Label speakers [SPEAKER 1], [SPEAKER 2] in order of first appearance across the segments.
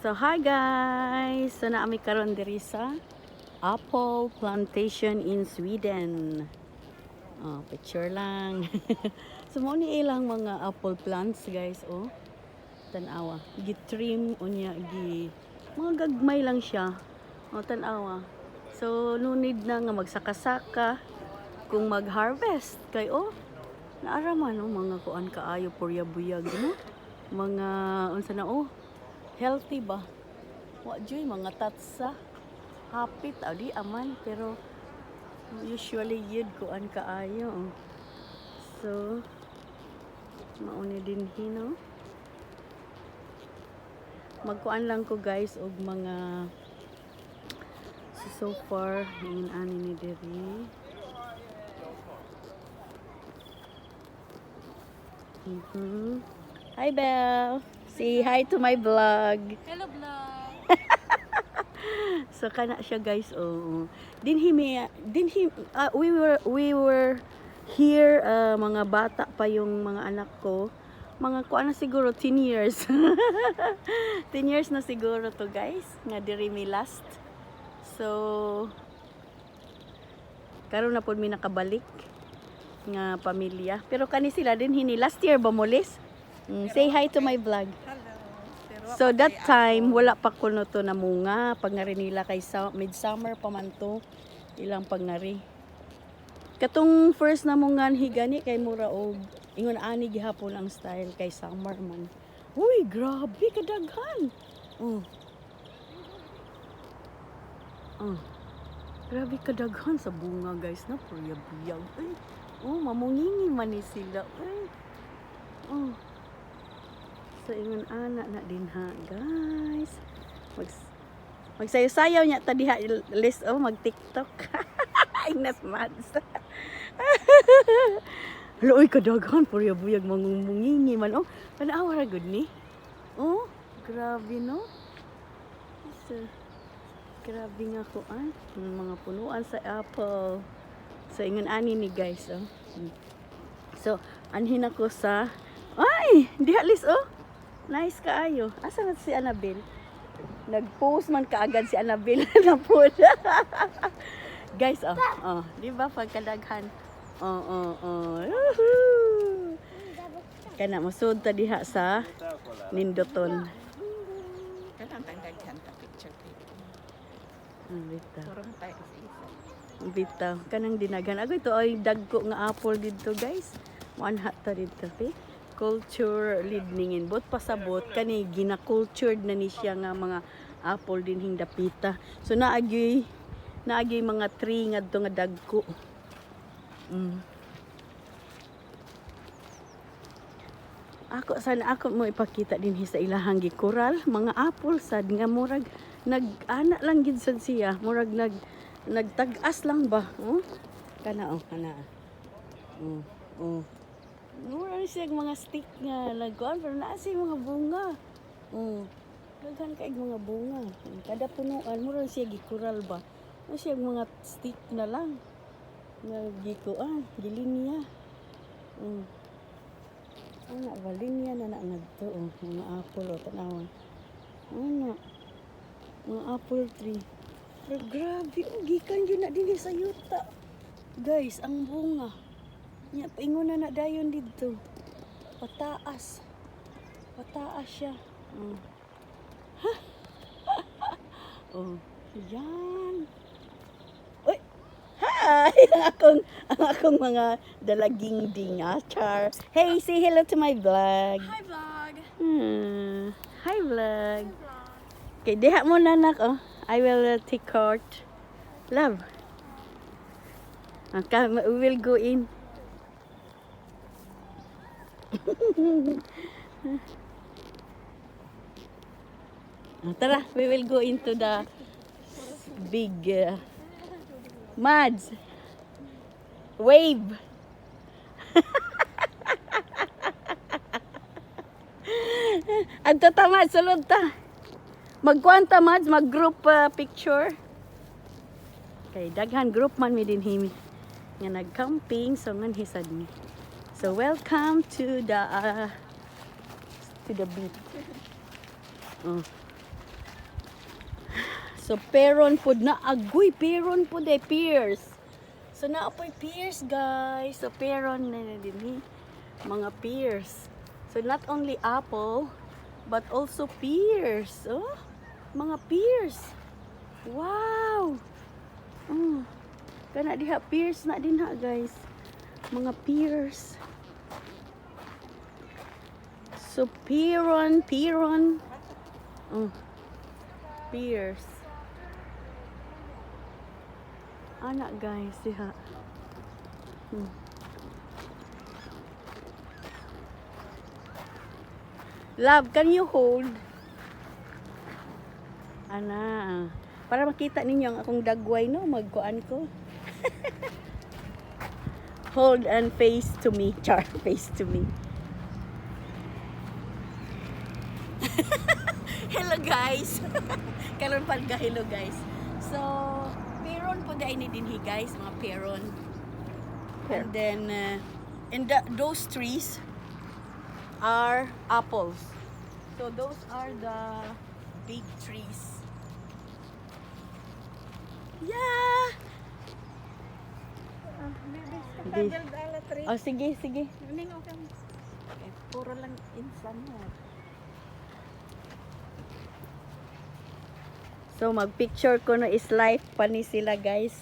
[SPEAKER 1] So hi guys, so naami karon diri sa apple plantation in Sweden. Oh, picture lang. So mo ni ilang mga apple plants guys, oh. Tan-awa, gi-trim unya gi mga gagmay lang siya. Oh, tan-awa. So no need na nga magsaka-saka kung mag-harvest kay oh. Naara man oh, mga kuan kaayo purya-buyag no. Mga unsa na oh, healthy ba? Wa joy mga tatsa. Hapit di aman pero usually yun kuan kaayo. Oh. So mauni din hino. Magkuan lang ko guys og mga so far in ani ni diri. Hi Belle. Say hi to my vlog.
[SPEAKER 2] Hello vlog.
[SPEAKER 1] So kana siya guys, oh. We were here mga bata pa yung mga anak ko. Mga kuan na siguro 10 years. 10 years na siguro to guys, nga diri mi last. So karon na pud mi nakabalik nga pamilya. Pero kani sila din hini last year ba molis? Say hi to my vlog.
[SPEAKER 2] Hello.
[SPEAKER 1] So that time wala pa kuno to na munga pagngari nila kay midsummer pa man to ilang pagngari. Katong first na mungan higani kay mura og ingon ani gihapon ang style kay summer man. Uy, grabe kadaghan. Oh. Oh. Grabe kadaghan sa bunga guys na purya-buyag. Ay. Oh, mamungingi man ni sila. Ay. Oh. So ingon ana na din ha guys. Magsayaw-sayaw niya ta diha list oh mag TikTok. Inas mads. Loy kadaghan purya-buyag mangumungingi man oh. Panawa ra gud ni. Oh, grabe no. So, grabe nga kuan mga punuan sa apple. So ingon ani ni guys oh. So anhin ako sa ay, diha list oh. Nice kaayo. Asa na si Annabelle? Nag-post man kaagad si Annabelle na po. Guys, di ba pagkadaghan? Kana masud ta diha sa Nindoton.
[SPEAKER 2] Kanang tangdaghan ta picture kay.
[SPEAKER 1] Bitaw.
[SPEAKER 2] Purong tayo sa isa.
[SPEAKER 1] Bitaw. Kanang dinagan. Agoy to ay dagko nga apple dito, guys. Manhat ta dito, okay? Culture leadningin. Bot pasabot kani gina-cultured na ni siya nga mga apple din hing dapita. So naagyoy mga tree ngadto nga dagko. Ako mo ipakita din sa ilahang gikural mga apple sad nga murag nag-ana lang gid sad siya, murag nagtag-as lang ba? Kana kana. Murag siya mga stick nga nagkuan pero naa siya mga bunga. Daghan kay mga bunga. Kada punuan murag siya gikural ba? Ano siya mga stick na lang. Nagikuan, gilinya. Ana balinya na ngadto mga apple o tanawa. Ana. Mga apple tree. Pero grabe gikan yun na dinhi sa yuta. Guys, ang bunga. Nya paingon na dayon dito. Pataas. Pataas siya. Oh, yan. Uy. Hi, ang akong mga dalaging ding char. Hey, say hello to my vlog.
[SPEAKER 2] Hi vlog.
[SPEAKER 1] Hi vlog. Okay, diha mo na nak oh. I will take out. Love. Okay, we will go in. Tara, we will go into the big muds. Wave. Adto ta mads, sulod ta. Magkuanta mads, mag-group picture. Okay, daghan group man mi din himi. Nga nag-camping so ngan hisad ni. So welcome to the beach. So peron pud na agoy peron pud ay pears. So naapoy pears guys. So peron na dinhi mga pears. So not only apple but also pears. Oh, mga pears. Wow. Kana diha pears na din ha guys. Mga pears. So peron. Pears. Anak guys, diha. Love, can you hold? Ana, para makita ninyo ang akong dagway no, magkuan ko. Hold and face to me, char, face to me. Hello guys. Karon pa ga hello guys. So, peron po dai ni dinhi guys, mga peron. And then and those trees are apples. So those are the big trees. Yeah. Di- Oh, sige. Puro lang insan mo. So mag-picture ko no is life pa ni sila guys.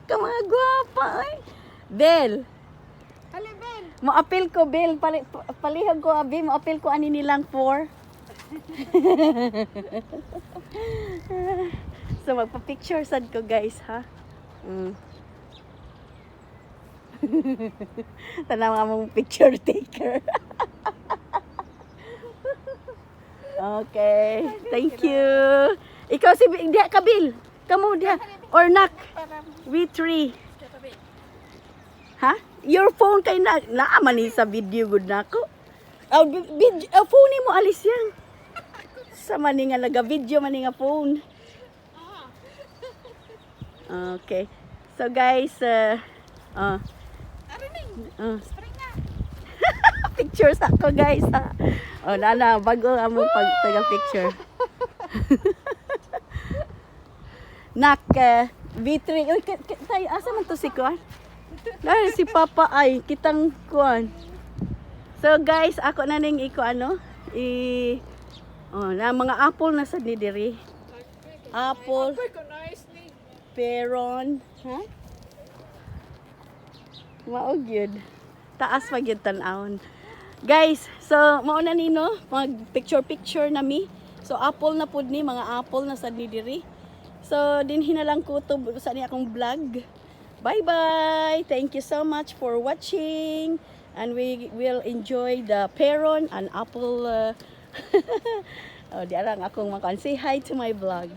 [SPEAKER 1] Ka mga gwapa ay. Bel.
[SPEAKER 2] Hali, Ben!
[SPEAKER 1] Mo-appeal ko Bel, palihag ko abi, mo-appeal ko ani nilang 4. So magpa-picture sad ko guys ha. Tanaw nga mong picture taker. Okay, thank you. Ikaw si diha ka Bill. Kamu diha or nak. We three. Ha? Your phone kay naaman ni sa video good nako. Phone ni mo alis yan. Sa mani nga naga-video mani nga phone. Okay. So guys, pictures ako guys ha. Oh, nana, bago among pag-taga-picture. Nak, V3. Uy, tayo, asa man to si Kuan? Dahil si Papa ay, kitang Kuan. So guys, ako na ning na mga apple na sa diri. Apple, peron, ha? Maog yun. Taas pag yun tanawon. Guys, so mauna nino mag picture na mi. So apple na pud ni mga apple na sa diri. So dinhi na lang ko to sa ni akong vlog. Bye bye. Thank you so much for watching and we will enjoy the peron and apple oh, di arang akong makan. Say hi to my vlog.